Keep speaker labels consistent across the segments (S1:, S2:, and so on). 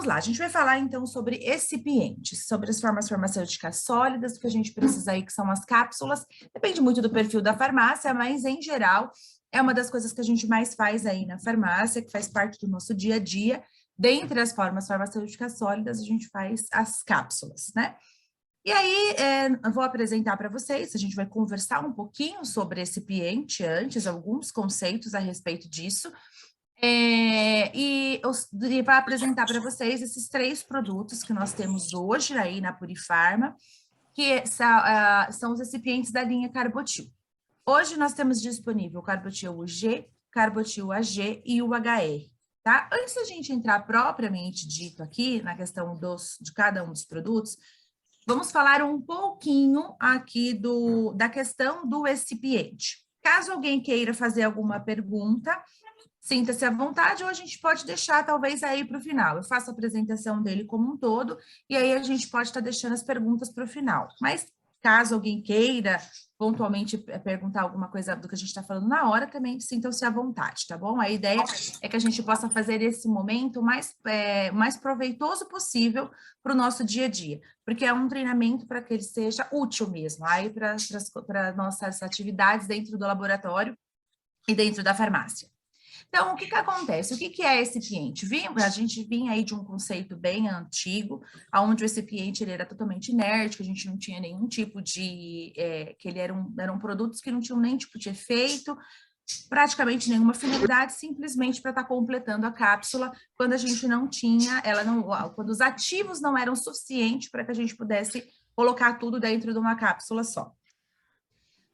S1: vamos lá, a gente vai falar então sobre excipientes, sobre as formas farmacêuticas sólidas, que a gente precisa aí, que são as cápsulas. Depende muito do perfil da farmácia, mas em geral é uma das coisas que a gente mais faz aí na farmácia, que faz parte do nosso dia a dia. Dentre as formas farmacêuticas sólidas, a gente faz as cápsulas, né? E aí, eu vou apresentar para vocês, a gente vai conversar um pouquinho sobre recipiente antes, alguns conceitos a respeito disso, e vai apresentar para vocês esses 3 produtos que nós temos hoje aí na Purifarma, que são os recipientes da linha Carbotil. Hoje nós temos disponível o Carbotil UG, Carbotil AG e o HR, tá? Antes da gente entrar propriamente dito aqui na questão de cada um dos produtos, vamos falar um pouquinho aqui da questão do recipiente. Caso alguém queira fazer alguma pergunta, sinta-se à vontade, ou a gente pode deixar talvez aí para o final. Eu faço a apresentação dele como um todo, e aí a gente pode estar deixando as perguntas para o final. Mas caso alguém queira pontualmente perguntar alguma coisa do que a gente está falando na hora, também sintam-se à vontade, tá bom? A ideia é que a gente possa fazer esse momento mais proveitoso possível para o nosso dia a dia, porque é um treinamento para que ele seja útil mesmo, aí para nossas atividades dentro do laboratório e dentro da farmácia. Então, o que acontece? O que é recipiente? A gente vinha aí de um conceito bem antigo, onde o recipiente ele era totalmente inerte, que a gente não tinha nenhum tipo de... que eram produtos que não tinham nem tipo de efeito, praticamente nenhuma finalidade, simplesmente para estar completando a cápsula, quando a gente não tinha, quando os ativos não eram suficientes para que a gente pudesse colocar tudo dentro de uma cápsula só.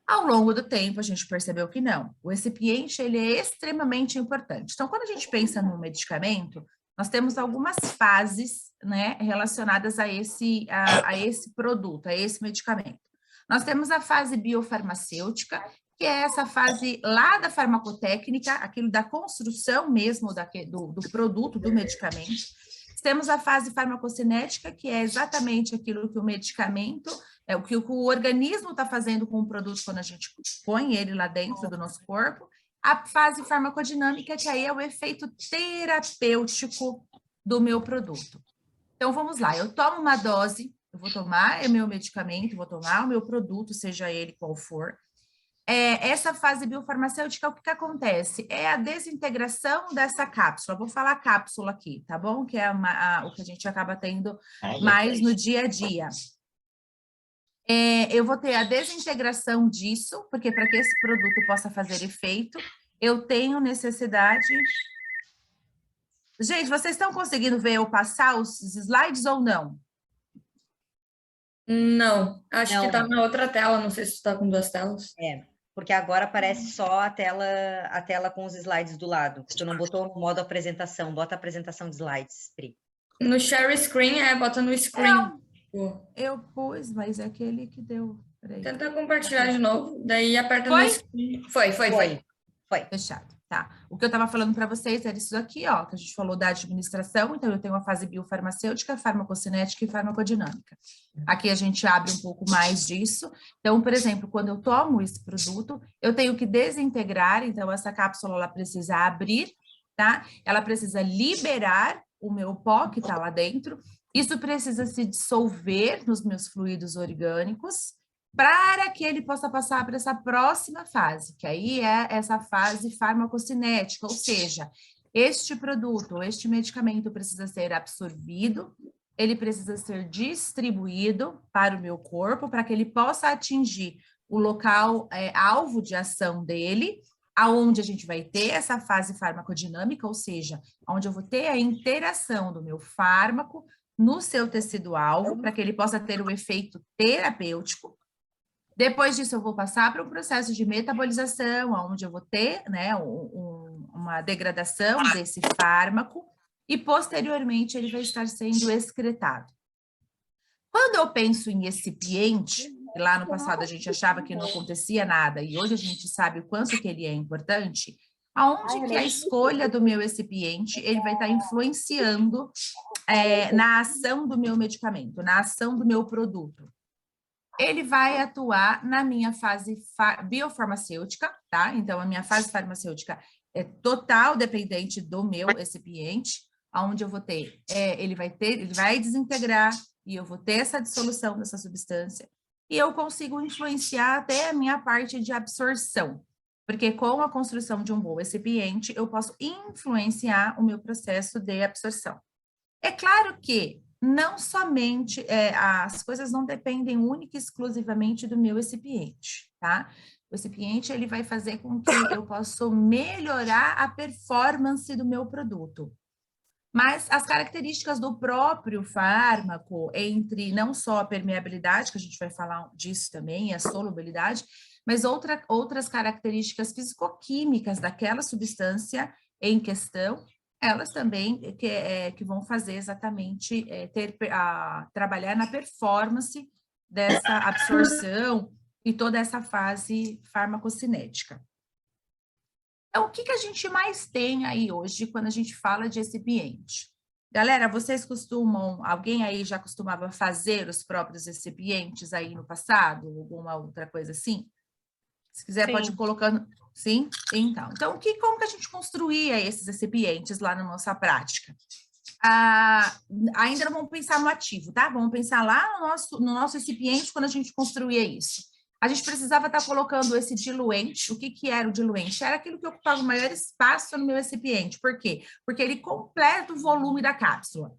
S1: Ao longo do tempo, a gente percebeu que não. O recipiente, ele é extremamente importante. Então, quando a gente pensa no medicamento, nós temos algumas fases, né, relacionadas a esse produto, a esse medicamento. Nós temos a fase biofarmacêutica, que é essa fase lá da farmacotécnica, aquilo da construção mesmo do produto, do medicamento. Temos a fase farmacocinética, que é exatamente aquilo que o medicamento, o que o organismo está fazendo com o produto quando a gente põe ele lá dentro do nosso corpo. A fase farmacodinâmica, que aí é o efeito terapêutico do meu produto. Então, vamos lá, eu tomo uma dose, eu vou tomar o meu medicamento, vou tomar o meu produto, seja ele qual for. Essa fase biofarmacêutica, o que acontece? É a desintegração dessa cápsula. Vou falar cápsula aqui, tá bom? Que é o que a gente acaba tendo mais no dia a dia. Eu vou ter a desintegração disso, porque para que esse produto possa fazer efeito, eu tenho necessidade... Gente, vocês estão conseguindo ver eu passar os slides ou não?
S2: Não, acho que está na outra tela, não sei se está com 2 telas.
S3: Porque agora aparece só a tela com os slides do lado. Tu não botou no modo apresentação, bota a apresentação de slides, Pri.
S2: No share screen, bota no screen.
S1: Eu pus, mas é aquele que deu. Peraí.
S2: Tenta compartilhar de novo, daí aperta
S1: no
S2: screen. Foi.
S1: Fechado, tá. O que eu estava falando para vocês era isso aqui, ó, que a gente falou da administração, então eu tenho a fase biofarmacêutica, farmacocinética e farmacodinâmica. Aqui a gente abre um pouco mais disso. Então, por exemplo, quando eu tomo esse produto, eu tenho que desintegrar, então essa cápsula ela precisa abrir, tá? Ela precisa liberar o meu pó que está lá dentro, isso precisa se dissolver nos meus fluidos orgânicos, para que ele possa passar para essa próxima fase, que aí é essa fase farmacocinética, ou seja, este produto, este medicamento precisa ser absorvido, ele precisa ser distribuído para o meu corpo, para que ele possa atingir o local alvo de ação dele, aonde a gente vai ter essa fase farmacodinâmica, ou seja, onde eu vou ter a interação do meu fármaco no seu tecido-alvo, para que ele possa ter o efeito terapêutico. Depois disso, eu vou passar para um processo de metabolização, onde eu vou ter, né, uma degradação desse fármaco, e posteriormente ele vai estar sendo excretado. Quando eu penso em recipiente, lá no passado a gente achava que não acontecia nada, e hoje a gente sabe o quanto que ele é importante, aonde que a escolha do meu recipiente, ele vai estar influenciando na ação do meu medicamento, na ação do meu produto. Ele vai atuar na minha fase biofarmacêutica, tá? Então, a minha fase farmacêutica é total dependente do meu recipiente. onde eu vou ter, ele vai desintegrar e eu vou ter essa dissolução dessa substância e eu consigo influenciar até a minha parte de absorção, porque com a construção de um bom recipiente, eu posso influenciar o meu processo de absorção. É claro que não somente, as coisas não dependem única e exclusivamente do meu recipiente, tá? O recipiente, ele vai fazer com que eu possa melhorar a performance do meu produto. Mas as características do próprio fármaco, entre não só a permeabilidade, que a gente vai falar disso também, a solubilidade, mas outras características fisicoquímicas daquela substância em questão, elas também que vão fazer exatamente trabalhar na performance dessa absorção e toda essa fase farmacocinética. Então, o que a gente mais tem aí hoje quando a gente fala de recipiente? Galera, alguém aí já costumava fazer os próprios recipientes aí no passado? Alguma outra coisa assim? Se quiser,
S3: Sim.
S1: pode ir colocando. Sim? Então, como que a gente construía esses recipientes lá na nossa prática? Ainda não vamos pensar no ativo, tá? Vamos pensar lá no nosso recipiente quando a gente construía isso. A gente precisava estar colocando esse diluente. O que era o diluente? Era aquilo que ocupava o maior espaço no meu recipiente. Por quê? Porque ele completa o volume da cápsula.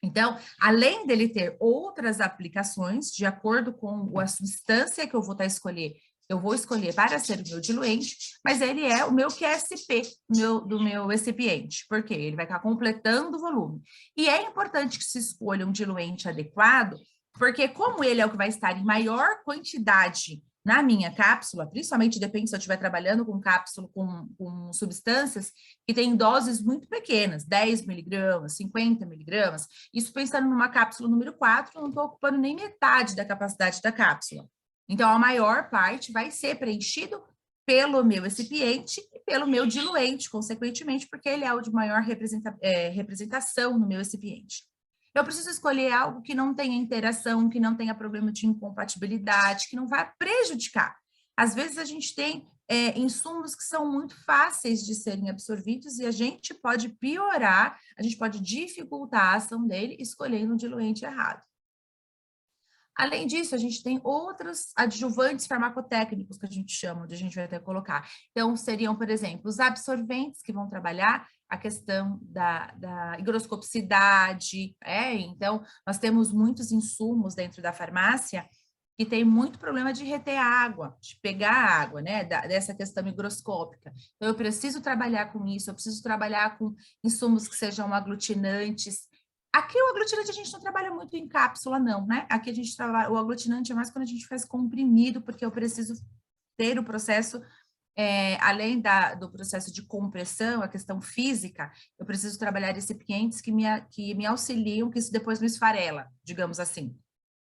S1: Então, além dele ter outras aplicações, de acordo com a substância que eu vou escolher, eu vou escolher para ser o meu diluente, mas ele é o meu QSP do meu recipiente, porque ele vai estar completando o volume. E é importante que se escolha um diluente adequado, porque como ele é o que vai estar em maior quantidade na minha cápsula, principalmente depende se eu estiver trabalhando com cápsula, com substâncias que têm doses muito pequenas, 10 miligramas, 50 miligramas, isso pensando numa cápsula número 4, eu não estou ocupando nem metade da capacidade da cápsula. Então, a maior parte vai ser preenchido pelo meu recipiente e pelo meu diluente, consequentemente, porque ele é o de maior representação no meu recipiente. Eu preciso escolher algo que não tenha interação, que não tenha problema de incompatibilidade, que não vá prejudicar. Às vezes, a gente tem insumos que são muito fáceis de serem absorvidos e a gente pode piorar, a gente pode dificultar a ação dele escolhendo um diluente errado. Além disso, a gente tem outros adjuvantes farmacotécnicos que a gente chama, onde a gente vai até colocar. Então, seriam, por exemplo, os absorventes que vão trabalhar a questão da higroscopicidade. Então, nós temos muitos insumos dentro da farmácia que tem muito problema de reter água, de pegar água, né, dessa questão higroscópica. Então, eu preciso trabalhar com isso, eu preciso trabalhar com insumos que sejam aglutinantes. Aqui o aglutinante a gente não trabalha muito em cápsula, não, né? Aqui a gente trabalha, o aglutinante é mais quando a gente faz comprimido, porque eu preciso ter o processo, além do processo de compressão, a questão física, eu preciso trabalhar recipientes que me auxiliam, que isso depois me esfarela, digamos assim.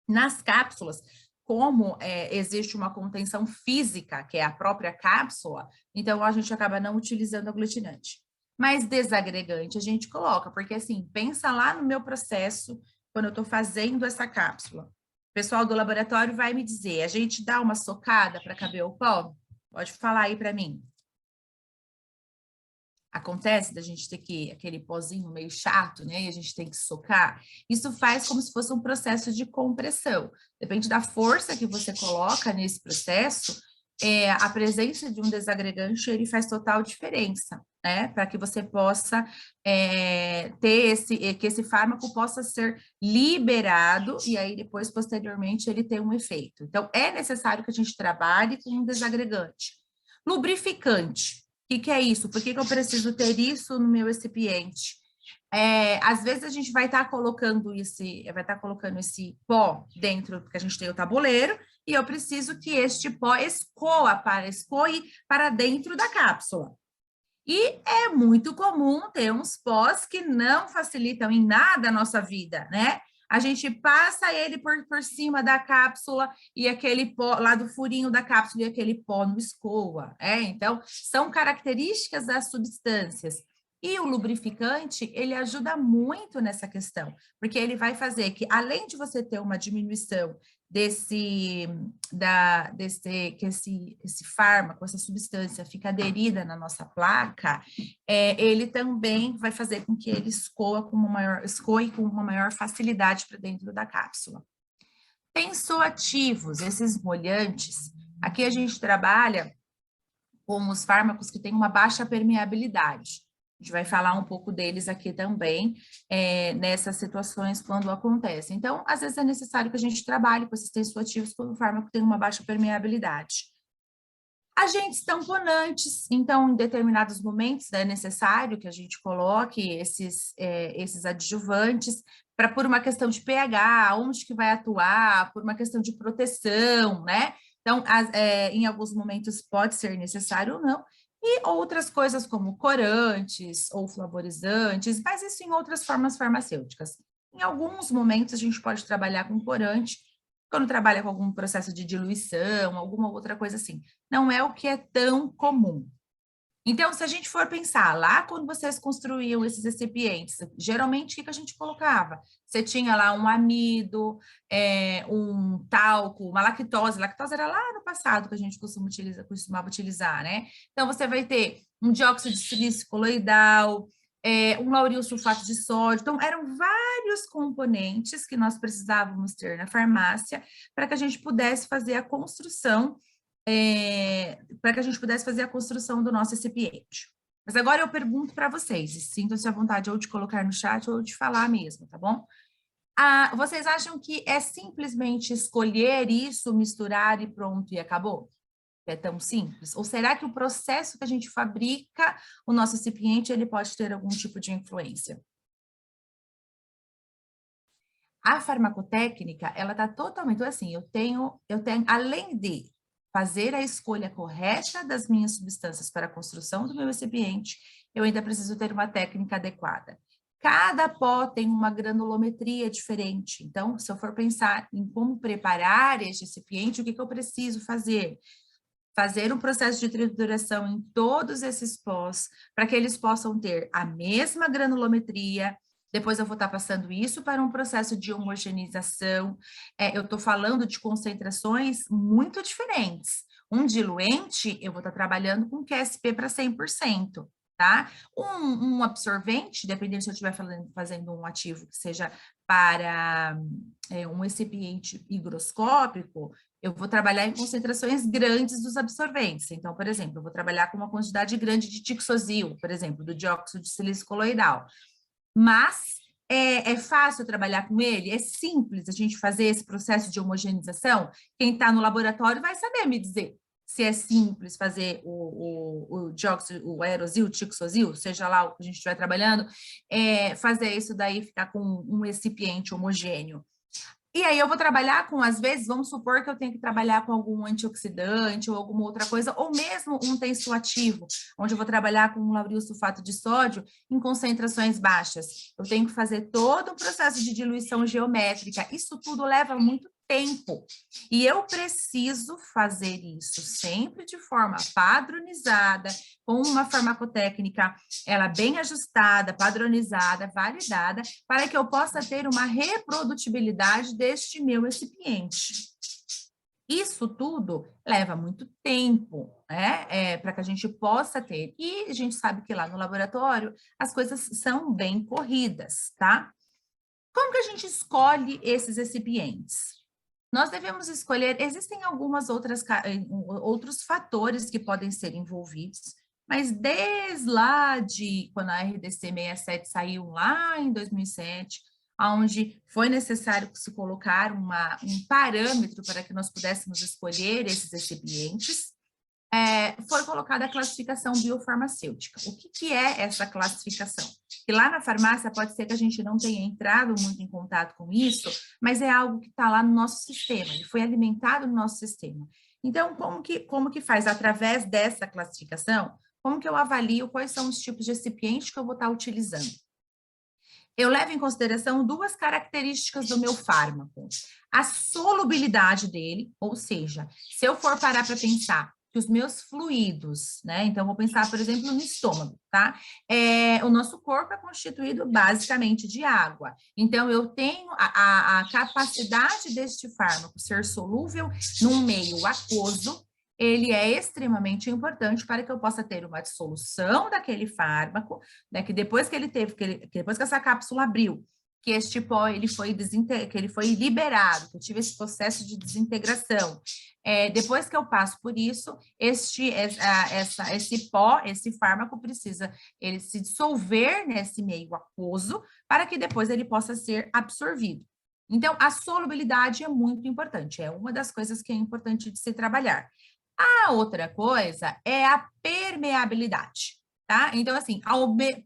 S1: Nas cápsulas, como existe uma contenção física, que é a própria cápsula, então a gente acaba não utilizando aglutinante. Mas desagregante a gente coloca, porque assim, pensa lá no meu processo, quando eu estou fazendo essa cápsula. O pessoal do laboratório vai me dizer, a gente dá uma socada para caber o pó? Pode falar aí para mim. Acontece da gente ter aquele pozinho meio chato, né? E a gente tem que socar. Isso faz como se fosse um processo de compressão. Depende da força que você coloca nesse processo, a presença de um desagregante, ele faz total diferença, né? Para que você possa que esse fármaco possa ser liberado e aí depois, posteriormente, ele tem um efeito. Então, é necessário que a gente trabalhe com um desagregante. Lubrificante. O que é isso? Por que eu preciso ter isso no meu recipiente? Às vezes a gente vai estar colocando esse pó dentro, porque a gente tem o tabuleiro, e eu preciso que este pó escoe para dentro da cápsula. E é muito comum ter uns pós que não facilitam em nada a nossa vida, né? A gente passa ele por cima da cápsula e aquele pó, lá do furinho da cápsula, e aquele pó não escoa. Então, são características das substâncias. E o lubrificante, ele ajuda muito nessa questão, porque ele vai fazer que, além de você ter uma diminuição que esse fármaco, essa substância fica aderida na nossa placa, ele também vai fazer com que ele escoe com uma maior facilidade para dentro da cápsula. Tensoativos, esses molhantes, aqui a gente trabalha com os fármacos que têm uma baixa permeabilidade. A gente vai falar um pouco deles aqui também, nessas situações quando acontecem. Então, às vezes é necessário que a gente trabalhe com esses tensoativos quando o fármaco tem uma baixa permeabilidade. Agentes tamponantes, então, em determinados momentos é necessário que a gente coloque esses adjuvantes por uma questão de pH, onde que vai atuar, por uma questão de proteção, né? Então, em alguns momentos pode ser necessário ou não, e outras coisas como corantes ou flavorizantes, mas isso em outras formas farmacêuticas. Em alguns momentos a gente pode trabalhar com corante, quando trabalha com algum processo de diluição, alguma outra coisa assim. Não é o que é tão comum. Então, se a gente for pensar lá quando vocês construíam esses recipientes, geralmente o que a gente colocava? Você tinha lá um amido, um talco, uma lactose. Lactose era lá no passado que a gente costumava utilizar, né? Então, você vai ter um dióxido de silício coloidal, um lauril sulfato de sódio. Então, eram vários componentes que nós precisávamos ter na farmácia para que a gente pudesse fazer a construção do nosso recipiente. Mas agora eu pergunto para vocês, e sintam-se à vontade ou de colocar no chat ou de falar mesmo, tá bom? Vocês acham que é simplesmente escolher isso, misturar e pronto e acabou? É tão simples? Ou será que o processo que a gente fabrica o nosso recipiente, ele pode ter algum tipo de influência? A farmacotécnica, ela está totalmente assim, eu tenho, além de fazer a escolha correta das minhas substâncias para a construção do meu recipiente, eu ainda preciso ter uma técnica adequada. Cada pó tem uma granulometria diferente, então, se eu for pensar em como preparar este recipiente, o que eu preciso fazer? Fazer um processo de trituração em todos esses pós, para que eles possam ter a mesma granulometria. Depois eu vou estar passando isso para um processo de homogeneização. Eu estou falando de concentrações muito diferentes. Um diluente, eu vou estar trabalhando com QSP para 100%, tá? Um absorvente, dependendo se eu estiver fazendo um ativo que seja para um recipiente higroscópico, eu vou trabalhar em concentrações grandes dos absorventes. Então, por exemplo, eu vou trabalhar com uma quantidade grande de tixosil, por exemplo, do dióxido de silício coloidal. Mas é fácil trabalhar com ele? É simples a gente fazer esse processo de homogeneização? Quem está no laboratório vai saber me dizer se é simples fazer o dióxido, o aerosil, o tixosil, seja lá o que a gente estiver trabalhando, fazer isso daí ficar com um recipiente homogêneo. E aí eu vou trabalhar com, às vezes, vamos supor que eu tenho que trabalhar com algum antioxidante ou alguma outra coisa, ou mesmo um tensoativo, onde eu vou trabalhar com um lauril sulfato de sódio em concentrações baixas. Eu tenho que fazer todo um processo de diluição geométrica. Isso tudo leva muito tempo. E eu preciso fazer isso sempre de forma padronizada, com uma farmacotécnica, ela bem ajustada, padronizada, validada, para que eu possa ter uma reprodutibilidade deste meu recipiente. Isso tudo leva muito tempo, né? Para que a gente possa ter. E a gente sabe que lá no laboratório as coisas são bem corridas, tá? Como que a gente escolhe esses recipientes? Nós devemos escolher, existem outros fatores que podem ser envolvidos, mas desde lá de quando a RDC 67 saiu lá em 2007, onde foi necessário se colocar um parâmetro para que nós pudéssemos escolher esses recipientes, foi colocada a classificação biofarmacêutica. O que é essa classificação? Que lá na farmácia pode ser que a gente não tenha entrado muito em contato com isso, mas é algo que está lá no nosso sistema, ele foi alimentado no nosso sistema. Então, como que faz? Através dessa classificação, como que eu avalio quais são os tipos de recipiente que eu vou estar utilizando? Eu levo em consideração duas características do meu fármaco. A solubilidade dele, ou seja, se eu for parar para pensar que os meus fluidos, né? Então, vou pensar, por exemplo, no estômago, tá? O nosso corpo é constituído basicamente de água. Então, eu tenho a capacidade deste fármaco ser solúvel num meio aquoso, ele é extremamente importante para que eu possa ter uma dissolução daquele fármaco, né? Que depois que ele teve, que depois que essa cápsula abriu, que este pó ele foi liberado, que eu tive esse processo de desintegração. Depois que eu passo por isso, esse pó, esse fármaco precisa ele se dissolver nesse meio aquoso para que depois ele possa ser absorvido. Então, a solubilidade é muito importante, é uma das coisas que é importante de se trabalhar. A outra coisa é a permeabilidade, tá? Então, assim,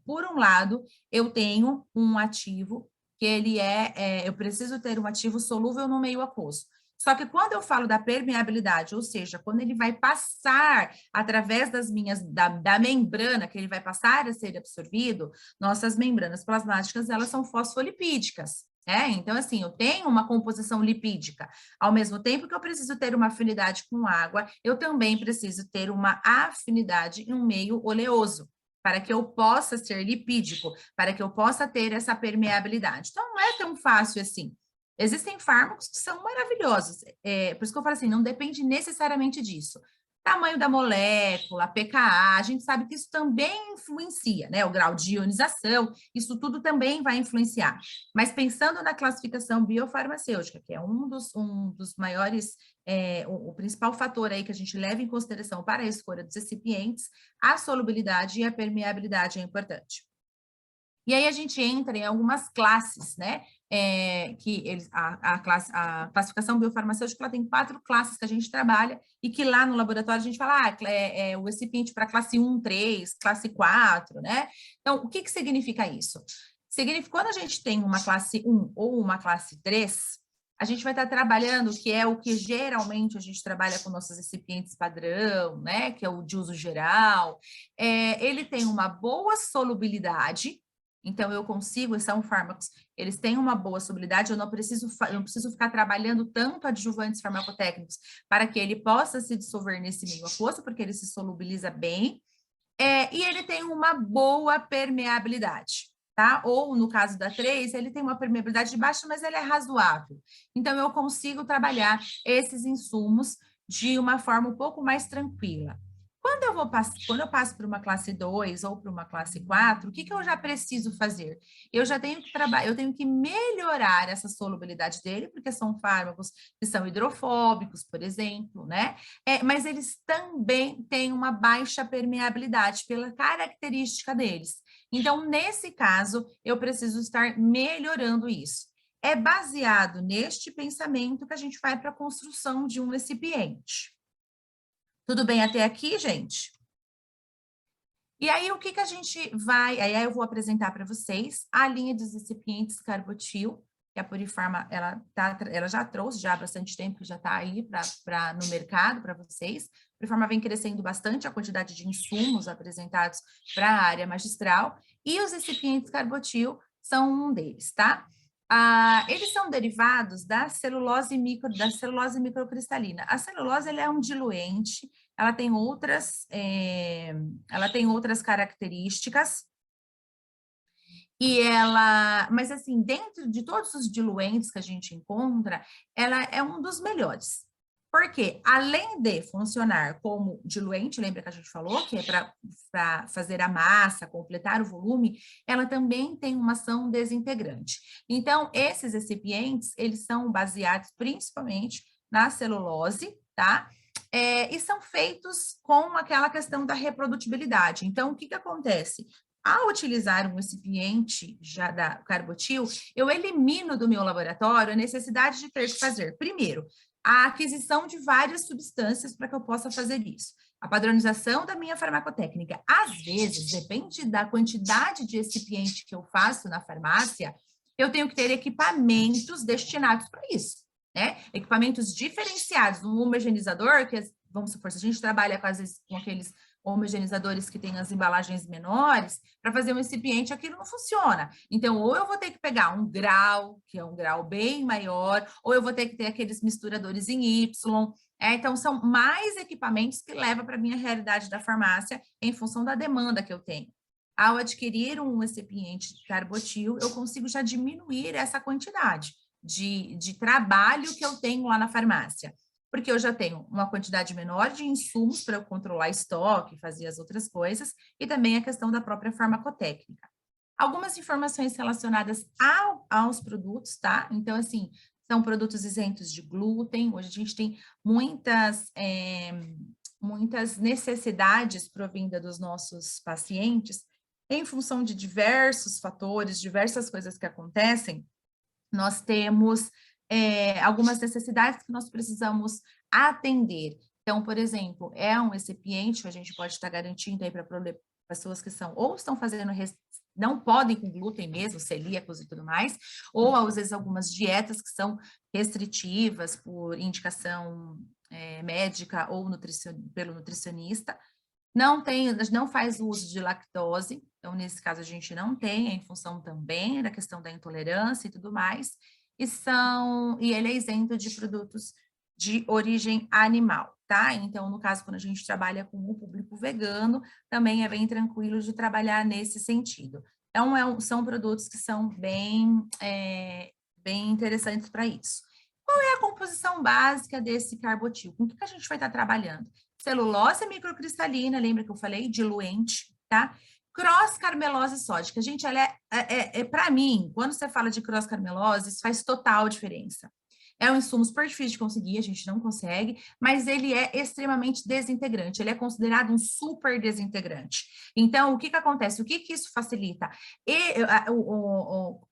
S1: por um lado, eu tenho um ativo que ele eu preciso ter um ativo solúvel no meio aquoso. Só que quando eu falo da permeabilidade, ou seja, quando ele vai passar através da membrana, que ele vai passar a ser absorvido, nossas membranas plasmáticas, elas são fosfolipídicas. Então, assim, eu tenho uma composição lipídica. Ao mesmo tempo que eu preciso ter uma afinidade com água, eu também preciso ter uma afinidade em um meio oleoso, para que eu possa ser lipídico, para que eu possa ter essa permeabilidade. Então, não é tão fácil assim. Existem fármacos que são maravilhosos, por isso que eu falo assim, não depende necessariamente disso. Tamanho da molécula, pKa, a gente sabe que isso também influencia, né? O grau de ionização, isso tudo também vai influenciar. Mas pensando na classificação biofarmacêutica, que é um dos maiores, o principal fator aí que a gente leva em consideração para a escolha dos recipientes, a solubilidade e a permeabilidade é importante. E aí a gente entra em algumas classes, né? A classificação biofarmacêutica ela tem 4 classes que a gente trabalha e que lá no laboratório a gente fala, o recipiente para classe 1, 3, classe 4, né? Então, o que significa isso? Significa quando a gente tem uma classe 1 ou uma classe 3, a gente vai estar trabalhando, que é o que geralmente a gente trabalha com nossos recipientes padrão, né? Que é o de uso geral. Ele tem uma boa solubilidade. Então, eu consigo, são fármacos, eles têm uma boa solubilidade, eu não preciso ficar trabalhando tanto adjuvantes farmacotécnicos para que ele possa se dissolver nesse meio aquoso, porque ele se solubiliza bem, e ele tem uma boa permeabilidade, tá? Ou, no caso da 3, ele tem uma permeabilidade baixa, mas ele é razoável. Então, eu consigo trabalhar esses insumos de uma forma um pouco mais tranquila. Quando eu passo para uma classe 2 ou para uma classe 4, o que eu já preciso fazer? Eu já tenho que eu tenho que melhorar essa solubilidade dele, porque são fármacos que são hidrofóbicos, por exemplo, né? Mas eles também têm uma baixa permeabilidade pela característica deles. Então, nesse caso, eu preciso estar melhorando isso. É baseado neste pensamento que a gente vai para a construção de um recipiente. Tudo bem até aqui, gente? E aí, o que a gente vai... Aí eu vou apresentar para vocês a linha dos recipientes Carbotil, que a Purifarma, ela já trouxe já há bastante tempo, que já está aí no mercado para vocês. A Purifarma vem crescendo bastante a quantidade de insumos apresentados para a área magistral, e os recipientes Carbotil são um deles, tá? Eles são derivados da celulose microcristalina. A celulose ela é um diluente, ela tem outras características, mas assim, dentro de todos os diluentes que a gente encontra, ela é um dos melhores. Porque, além de funcionar como diluente, lembra que a gente falou que é para fazer a massa, completar o volume, ela também tem uma ação desintegrante. Então, esses recipientes, eles são baseados principalmente na celulose, tá? E são feitos com aquela questão da reprodutibilidade. Então, o que acontece? Ao utilizar um recipiente já da Carbotil, eu elimino do meu laboratório a necessidade de ter que fazer, primeiro, a aquisição de várias substâncias para que eu possa fazer isso. A padronização da minha farmacotécnica. Às vezes, depende da quantidade de recipiente que eu faço na farmácia, eu tenho que ter equipamentos destinados para isso, né? Equipamentos diferenciados, um homogeneizador, que vamos supor, se a gente trabalha às vezes com aqueles homogeneizadores que têm as embalagens menores, para fazer um recipiente, aquilo não funciona. Então, ou eu vou ter que pegar um grau, que é um grau bem maior, ou eu vou ter que ter aqueles misturadores em Y. Então, são mais equipamentos que levam para a minha realidade da farmácia em função da demanda que eu tenho. Ao adquirir um recipiente de carbotil, eu consigo já diminuir essa quantidade de trabalho que eu tenho lá na farmácia, porque eu já tenho uma quantidade menor de insumos para eu controlar estoque, fazer as outras coisas, e também a questão da própria farmacotécnica. Algumas informações relacionadas aos produtos, tá? Então, assim, são produtos isentos de glúten. Hoje a gente tem muitas necessidades provindas dos nossos pacientes em função de diversos fatores, diversas coisas que acontecem. Nós temos algumas necessidades que nós precisamos atender. Então, por exemplo, é um recipiente que a gente pode estar garantindo aí para pessoas que são ou estão fazendo não podem com glúten mesmo, celíacos e tudo mais, ou às vezes algumas dietas que são restritivas por indicação médica ou pelo nutricionista. Não faz uso de lactose, então nesse caso a gente não tem, em função também da questão da intolerância e tudo mais, e ele é isento de produtos de origem animal, tá? Então, no caso, quando a gente trabalha com o público vegano, também é bem tranquilo de trabalhar nesse sentido. Então, são produtos que são bem interessantes para isso. Qual é a composição básica desse carbotil? Com o que a gente vai estar trabalhando? Celulose microcristalina, lembra que eu falei? Diluente, tá? Cross-carmelose sódica. Gente, ela para mim, quando você fala de cross-carmelose, isso faz total diferença. É um insumo super difícil de conseguir, a gente não consegue, mas ele é extremamente desintegrante, ele é considerado um super desintegrante. Então, o que acontece? O que isso facilita?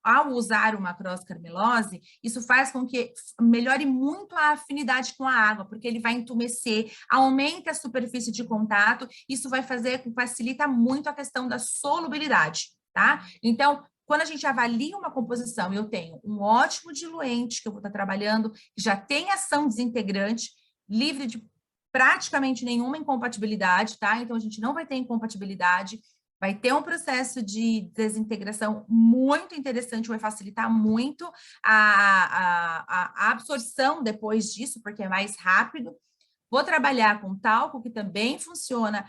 S1: Ao usar uma cross-carmelose, isso faz com que melhore muito a afinidade com a água, porque ele vai entumecer, aumenta a superfície de contato, isso vai facilita muito a questão da solubilidade, tá? Então, quando a gente avalia uma composição, eu tenho um ótimo diluente que eu vou estar trabalhando, que já tem ação desintegrante, livre de praticamente nenhuma incompatibilidade, tá? Então, a gente não vai ter incompatibilidade, vai ter um processo de desintegração muito interessante, vai facilitar muito a absorção depois disso, porque é mais rápido. Vou trabalhar com talco, que também funciona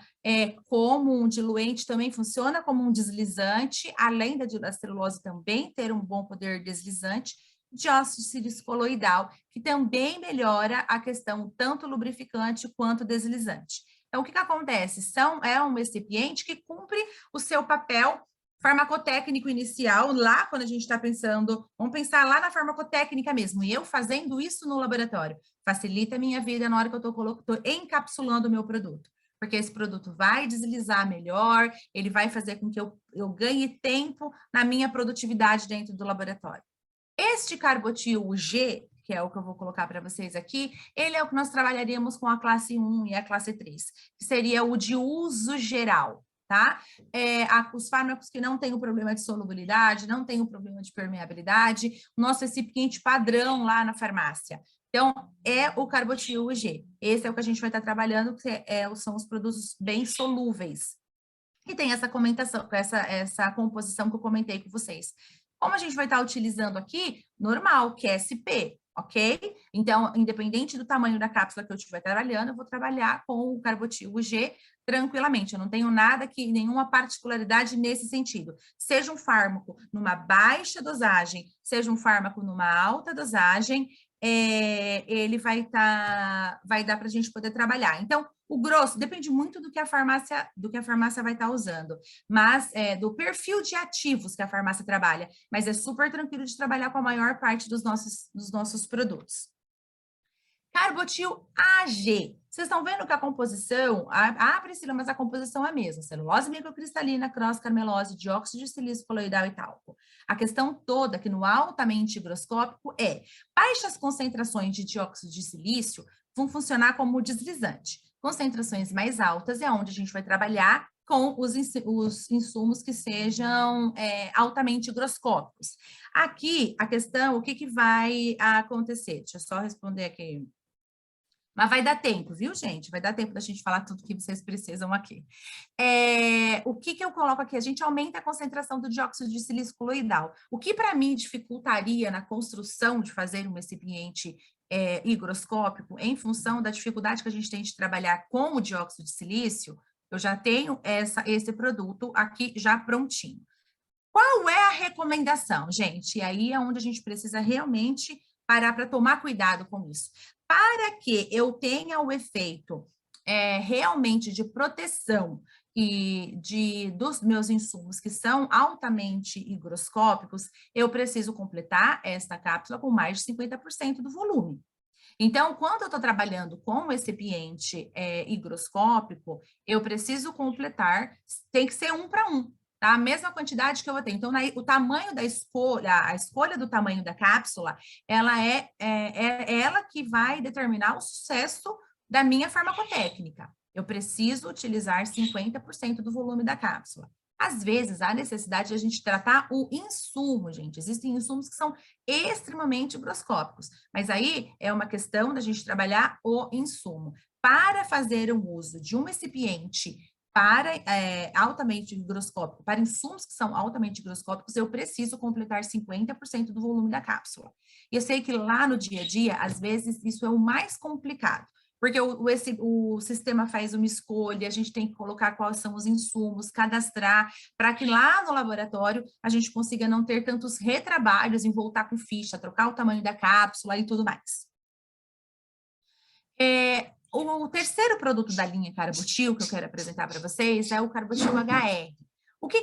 S1: como um diluente, também funciona como um deslizante, além da celulose também ter um bom poder deslizante, dióxido de sílice coloidal, que também melhora a questão tanto lubrificante quanto deslizante. Então, o que acontece? É um recipiente que cumpre o seu papel farmacotécnico inicial, lá quando a gente está pensando, vamos pensar lá na farmacotécnica mesmo, e eu fazendo isso no laboratório, facilita a minha vida na hora que eu estou encapsulando o meu produto, porque esse produto vai deslizar melhor, ele vai fazer com que eu ganhe tempo na minha produtividade dentro do laboratório. Este carbotil G, que é o que eu vou colocar para vocês aqui, ele é o que nós trabalharíamos com a classe 1 e a classe 3, que seria o de uso geral, tá? Os fármacos que não têm o problema de solubilidade, não têm o problema de permeabilidade, o nosso recipiente padrão lá na farmácia. Então, é o carbotil G. Esse é o que a gente vai estar trabalhando, que são os produtos bem solúveis. E tem essa composição que eu comentei com vocês. Como a gente vai estar utilizando aqui, normal, QSP, ok? Então, independente do tamanho da cápsula que eu estiver trabalhando, eu vou trabalhar com o carbotil G tranquilamente. Eu não tenho nenhuma particularidade nesse sentido. Seja um fármaco numa baixa dosagem, seja um fármaco numa alta dosagem, ele vai dar para a gente poder trabalhar. Então, o grosso depende muito do que a farmácia vai estar usando, mas do perfil de ativos que a farmácia trabalha, mas é super tranquilo de trabalhar com a maior parte dos nossos produtos. Carbotil AG. Vocês estão vendo que a composição, Priscila, mas a composição é a mesma, celulose microcristalina, cross-carmelose, dióxido de silício coloidal e talco. A questão toda que no altamente higroscópico baixas concentrações de dióxido de silício vão funcionar como deslizante. Concentrações mais altas é onde a gente vai trabalhar com os insumos que sejam altamente higroscópicos. Aqui, a questão, o que vai acontecer? Deixa eu só responder aqui Mas vai dar tempo, viu, gente? Vai dar tempo da gente falar tudo que vocês precisam aqui. O que eu coloco aqui? A gente aumenta a concentração do dióxido de silício coloidal. O que, para mim, dificultaria na construção de fazer um recipiente higroscópico, em função da dificuldade que a gente tem de trabalhar com o dióxido de silício, eu já tenho esse produto aqui já prontinho. Qual é a recomendação, gente? E aí é onde a gente precisa realmente parar para tomar cuidado com isso. Para que eu tenha o efeito realmente de proteção e dos meus insumos que são altamente higroscópicos, eu preciso completar esta cápsula com mais de 50% do volume. Então, quando eu estou trabalhando com o recipiente higroscópico, eu preciso completar, tem que ser 1 para 1. Tá? A mesma quantidade que eu vou ter. Então, o tamanho da escolha, a escolha do tamanho da cápsula, ela é ela que vai determinar o sucesso da minha farmacotécnica. Eu preciso utilizar 50% do volume da cápsula. Às vezes, há necessidade de a gente tratar o insumo, gente. Existem insumos que são extremamente higroscópicos, mas aí é uma questão da gente trabalhar o insumo. Para fazer o uso de um recipiente altamente higroscópico, para insumos que são altamente higroscópicos, eu preciso completar 50% do volume da cápsula. E eu sei que lá no dia a dia, às vezes, isso é o mais complicado, porque o sistema faz uma escolha, a gente tem que colocar quais são os insumos, cadastrar, para que lá no laboratório a gente consiga não ter tantos retrabalhos em voltar com ficha, trocar o tamanho da cápsula e tudo mais. O terceiro produto da linha Carbotil que eu quero apresentar para vocês é o Carbotil HR. O que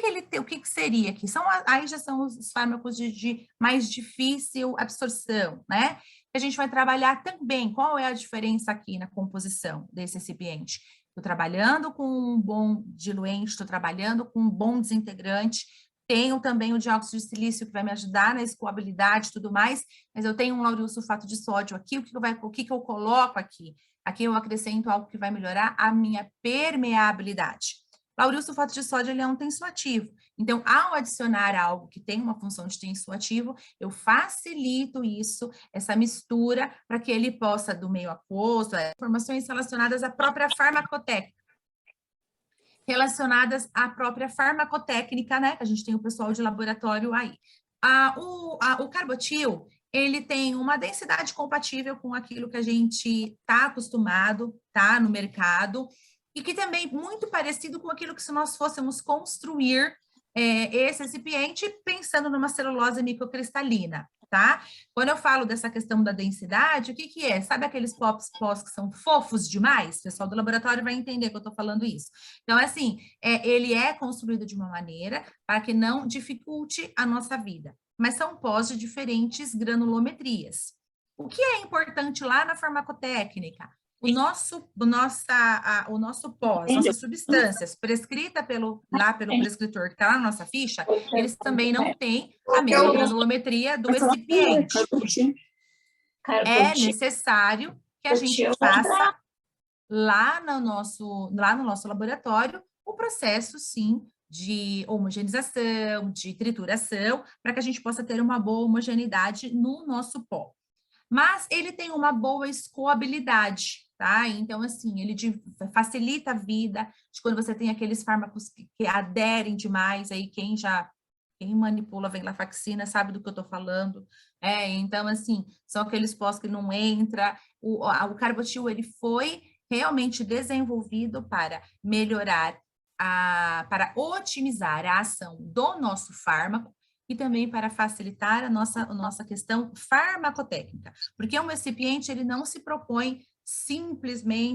S1: seria aqui? Aí já são os fármacos de mais difícil absorção, né? A gente vai trabalhar também, qual é a diferença aqui na composição desse recipiente? Estou trabalhando com um bom diluente, estou trabalhando com um bom desintegrante, tenho também o dióxido de silício que vai me ajudar na escoabilidade e tudo mais, mas eu tenho um lauril-sulfato de sódio aqui, o que eu coloco aqui? Aqui eu acrescento algo que vai melhorar a minha permeabilidade. Lauril-sulfato de sódio, ele é um tensoativo. Então, ao adicionar algo que tem uma função de tensoativo, eu facilito isso, essa mistura, para que ele possa, do meio aquoso, informações relacionadas à própria farmacotécnica. Né? A gente tem o pessoal de laboratório aí. O Carbotil, ele tem uma densidade compatível com aquilo que a gente está acostumado, tá, no mercado, e que também é muito parecido com aquilo que se nós fôssemos construir esse recipiente pensando numa celulose microcristalina, tá? Quando eu falo dessa questão da densidade, o que é? Sabe aqueles pós que são fofos demais? O pessoal do laboratório vai entender que eu estou falando isso. Então, assim, ele é construído de uma maneira para que não dificulte a nossa vida, mas são pós de diferentes granulometrias. O que é importante lá na farmacotécnica? O nosso pós, nossas substâncias prescritas pelo prescritor que está lá na nossa ficha, eles também não têm a mesma granulometria do recipiente. É necessário que a gente faça lá no nosso laboratório o processo, sim, de homogeneização, de trituração, para que a gente possa ter uma boa homogeneidade no nosso pó. Mas ele tem uma boa escoabilidade, tá? Então, assim, ele facilita a vida de quando você tem aqueles fármacos que aderem demais, aí quem manipula venlafaxina sabe do que eu tô falando. Então, assim, são aqueles pós que não entra. O Carbotil, ele foi realmente desenvolvido para melhorar, para otimizar a ação do nosso fármaco, e também para facilitar a nossa questão farmacotécnica, porque um recipiente, ele não se propõe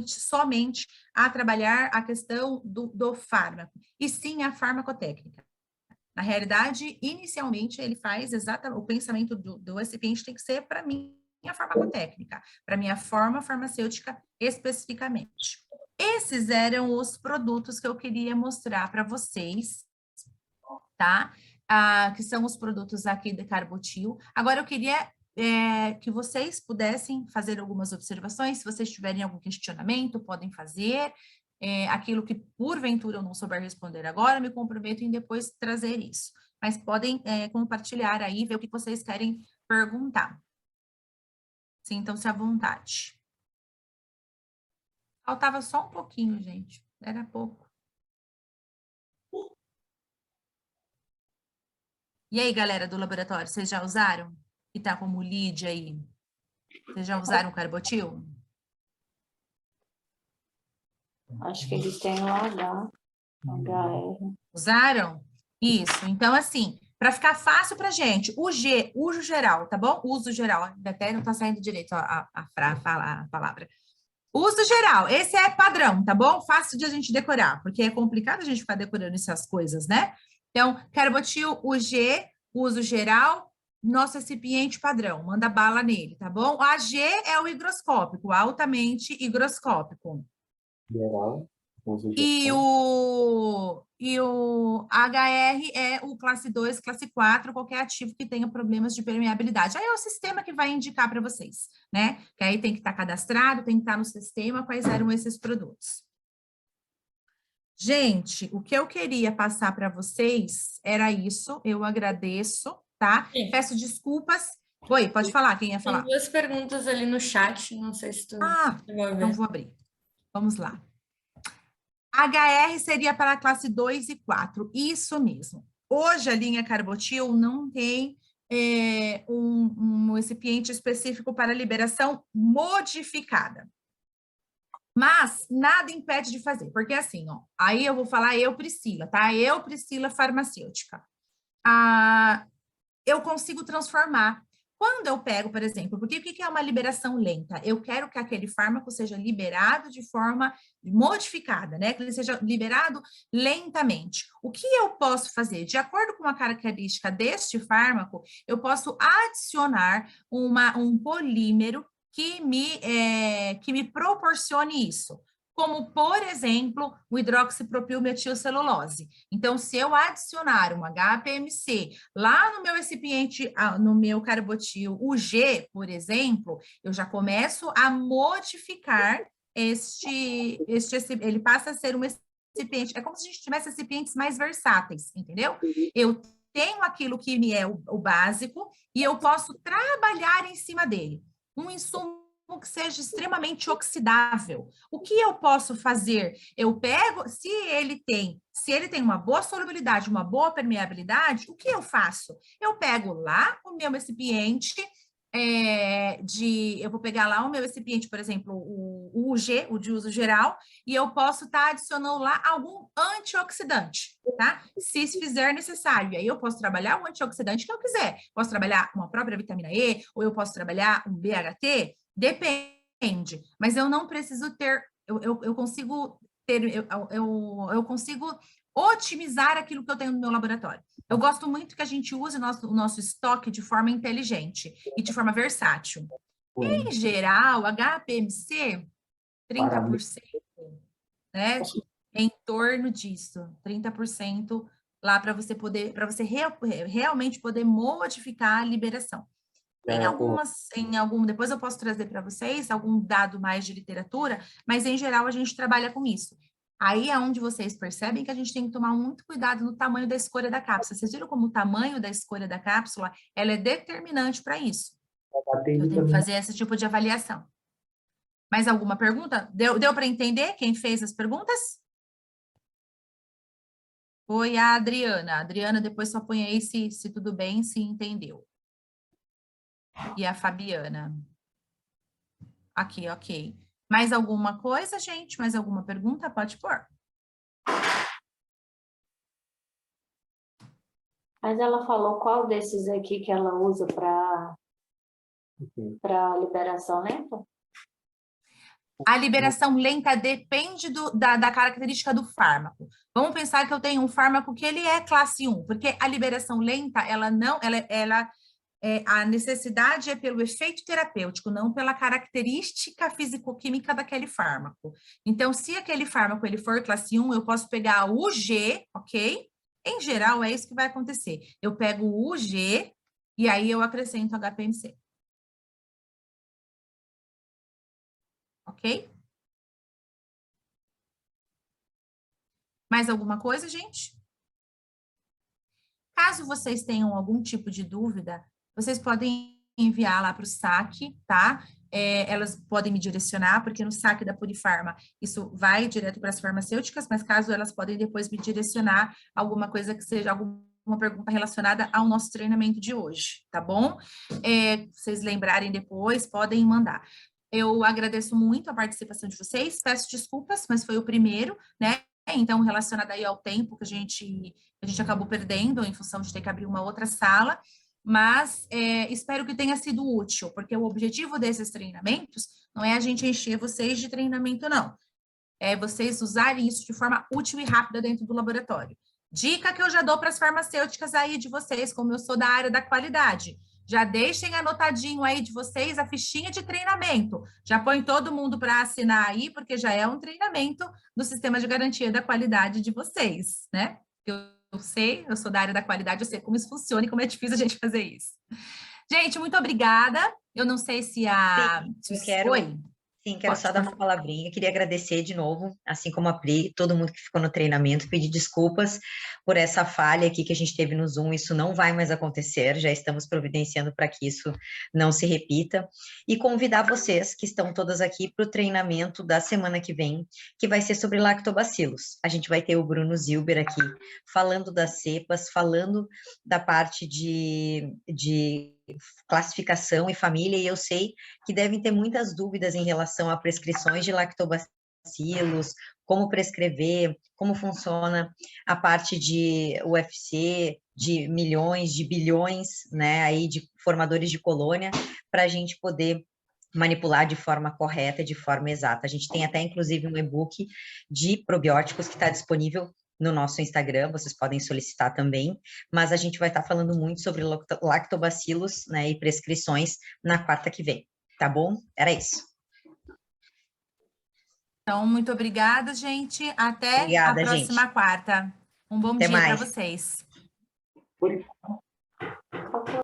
S1: somente a trabalhar a questão do fármaco, e sim a farmacotécnica. Na realidade, inicialmente, ele faz exatamente, o pensamento do recipiente tem que ser para mim a farmacotécnica, para minha forma farmacêutica especificamente. Esses eram os produtos que eu queria mostrar para vocês, tá? Que são os produtos aqui de Carbotil. Agora, eu queria que vocês pudessem fazer algumas observações. Se vocês tiverem algum questionamento, podem fazer. Aquilo que, porventura, eu não souber responder agora, me comprometo em depois trazer isso. Mas podem compartilhar aí, ver o que vocês querem perguntar. Sintam-se à vontade. Faltava só um pouquinho, gente. Era pouco. E aí, galera do laboratório, vocês já usaram? Que tá como lead aí. Vocês já usaram o Carbotil?
S4: Acho que ele tem o HR.
S1: Usaram? Isso. Então, assim, para ficar fácil para gente, o G, uso geral, tá bom? Uso geral. Até não tá saindo direito a palavra. Uso geral, esse é padrão, tá bom? Fácil de a gente decorar, porque é complicado a gente ficar decorando essas coisas, né? Então, Carbotil, o G, uso geral, nosso recipiente padrão, manda bala nele, tá bom? O AG é o higroscópico, altamente higroscópico.
S5: Geral.
S1: E o HR é o classe 2, classe 4, qualquer ativo que tenha problemas de permeabilidade. Aí é o sistema que vai indicar para vocês, né? Que aí tem que estar cadastrado, tem que estar no sistema quais eram esses produtos. Gente, o que eu queria passar para vocês era isso. Eu agradeço, tá?
S2: Sim.
S1: Peço desculpas. Oi, pode falar, quem ia
S2: Tem
S1: falar?
S2: 2 perguntas ali no chat, não sei se tu chegou a ver.
S1: Então vou abrir. Vamos lá. HR seria para a classe 2 e 4, isso mesmo. Hoje a linha Carbotil não tem um recipiente específico para liberação modificada. Mas nada impede de fazer, porque assim, ó, aí eu vou falar eu, Priscila, tá? Eu, Priscila farmacêutica. Eu consigo transformar. Quando eu pego, por exemplo, porque o que é uma liberação lenta? Eu quero que aquele fármaco seja liberado de forma modificada, né? Que ele seja liberado lentamente. O que eu posso fazer? De acordo com a característica deste fármaco, eu posso adicionar um polímero que me proporcione isso. Como, por exemplo, o hidroxipropilmetilcelulose. Então, se eu adicionar um HPMC lá no meu recipiente, no meu Carbotil, o G, por exemplo, eu já começo a modificar ele passa a ser um recipiente, é como se a gente tivesse recipientes mais versáteis, entendeu? Eu tenho aquilo que me é o básico e eu posso trabalhar em cima dele. Um insumo que seja extremamente oxidável. O que eu posso fazer? Eu pego, se ele tem uma boa solubilidade, uma boa permeabilidade, o que eu faço? Eu pego lá o meu recipiente eu vou pegar lá o meu recipiente, por exemplo, o UG, o de uso geral, e eu posso estar adicionando lá algum antioxidante, tá? Se fizer necessário. E aí eu posso trabalhar o antioxidante que eu quiser. Posso trabalhar uma própria vitamina E, ou eu posso trabalhar um BHT, depende. Mas eu não preciso ter, eu consigo ter, eu consigo otimizar aquilo que eu tenho no meu laboratório. Eu gosto muito que a gente use o nosso estoque de forma inteligente e de forma versátil. Em geral, HPMC, 30%, né? Em torno disso, 30% lá para você realmente poder modificar a liberação. Depois eu posso trazer para vocês algum dado mais de literatura, mas em geral a gente trabalha com isso. Aí é onde vocês percebem que a gente tem que tomar muito cuidado no tamanho da escolha da cápsula. Vocês viram como o tamanho da escolha da cápsula, ela é determinante para isso. Eu tenho que fazer esse tipo de avaliação. Mais alguma pergunta? Deu para entender quem fez as perguntas? Foi a Adriana. A Adriana, depois só põe aí se tudo bem, se entendeu. E a Fabiana. Aqui, ok. Mais alguma coisa, gente? Mais alguma pergunta? Pode pôr.
S4: Mas ela falou qual desses aqui que ela usa para liberação lenta?
S1: A liberação lenta depende da característica do fármaco. Vamos pensar que eu tenho um fármaco que ele é classe 1, porque a liberação lenta, a necessidade é pelo efeito terapêutico, não pela característica físico-química daquele fármaco. Então, se aquele fármaco ele for classe 1, eu posso pegar o G, ok? Em geral, é isso que vai acontecer. Eu pego o G e aí eu acrescento HPMC. Ok? Mais alguma coisa, gente? Caso vocês tenham algum tipo de dúvida, vocês podem enviar lá para o saque, tá? elas podem me direcionar, porque no saque da Purifarma isso vai direto para as farmacêuticas, mas caso elas podem depois me direcionar alguma coisa que seja alguma pergunta relacionada ao nosso treinamento de hoje, tá bom? Vocês lembrarem depois, podem mandar. Eu agradeço muito a participação de vocês, peço desculpas, mas foi o primeiro, né? Então, relacionado aí ao tempo que a gente acabou perdendo em função de ter que abrir uma outra sala, mas espero que tenha sido útil, porque o objetivo desses treinamentos não é a gente encher vocês de treinamento, não. É vocês usarem isso de forma útil e rápida dentro do laboratório. Dica que eu já dou para as farmacêuticas aí de vocês, como eu sou da área da qualidade. Já deixem anotadinho aí de vocês a fichinha de treinamento. Já põe todo mundo para assinar aí, porque já é um treinamento do sistema de garantia da qualidade de vocês, né? Eu sei, eu sou da área da qualidade, eu sei como isso funciona e como é difícil a gente fazer isso. Gente, muito obrigada. Eu não sei se a... Oi?
S3: Sim, quero só dar uma palavrinha. Queria agradecer de novo, assim como a Pri, todo mundo que ficou no treinamento, pedir desculpas por essa falha aqui que a gente teve no Zoom. Isso não vai mais acontecer, já estamos providenciando para que isso não se repita. E convidar vocês, que estão todas aqui, para o treinamento da semana que vem, que vai ser sobre lactobacilos. A gente vai ter o Bruno Zilber aqui, falando das cepas, falando da parte de classificação e família, e eu sei que devem ter muitas dúvidas em relação a prescrições de lactobacilos, como prescrever, como funciona a parte de UFC, de milhões, de bilhões, né, aí de formadores de colônia, para a gente poder manipular de forma correta, de forma exata. A gente tem até, inclusive, um e-book de probióticos que está disponível no nosso Instagram, vocês podem solicitar também, mas a gente vai estar falando muito sobre lactobacilos, né, e prescrições na quarta que vem, tá bom? Era isso.
S1: Então, muito obrigada, gente. Até
S3: Obrigada,
S1: a próxima quarta. Um bom
S3: Até
S1: dia para
S3: mais.
S1: vocês.